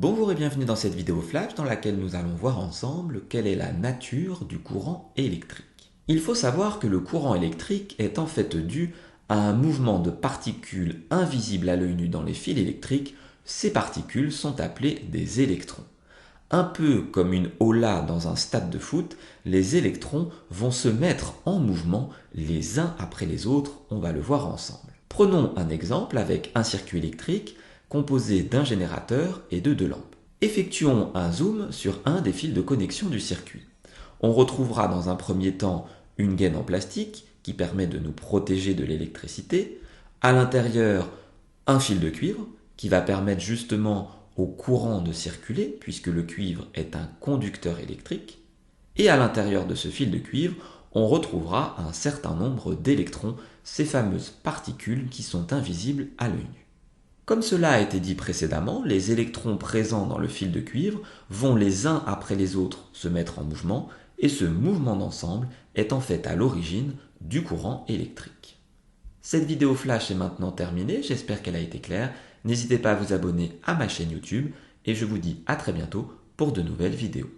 Bonjour et bienvenue dans cette vidéo flash dans laquelle nous allons voir ensemble quelle est la nature du courant électrique. Il faut savoir que le courant électrique est en fait dû à un mouvement de particules invisibles à l'œil nu dans les fils électriques. Ces particules sont appelées des électrons. Un peu comme une ola dans un stade de foot, les électrons vont se mettre en mouvement les uns après les autres, on va le voir ensemble. Prenons un exemple avec un circuit électrique composé d'un générateur et de deux lampes. Effectuons un zoom sur un des fils de connexion du circuit. On retrouvera dans un premier temps une gaine en plastique qui permet de nous protéger de l'électricité. À l'intérieur, un fil de cuivre qui va permettre justement au courant de circuler puisque le cuivre est un conducteur électrique. Et à l'intérieur de ce fil de cuivre, on retrouvera un certain nombre d'électrons, ces fameuses particules qui sont invisibles à l'œil nu. Comme cela a été dit précédemment, les électrons présents dans le fil de cuivre vont les uns après les autres se mettre en mouvement et ce mouvement d'ensemble est en fait à l'origine du courant électrique. Cette vidéo flash est maintenant terminée, j'espère qu'elle a été claire. N'hésitez pas à vous abonner à ma chaîne YouTube et je vous dis à très bientôt pour de nouvelles vidéos.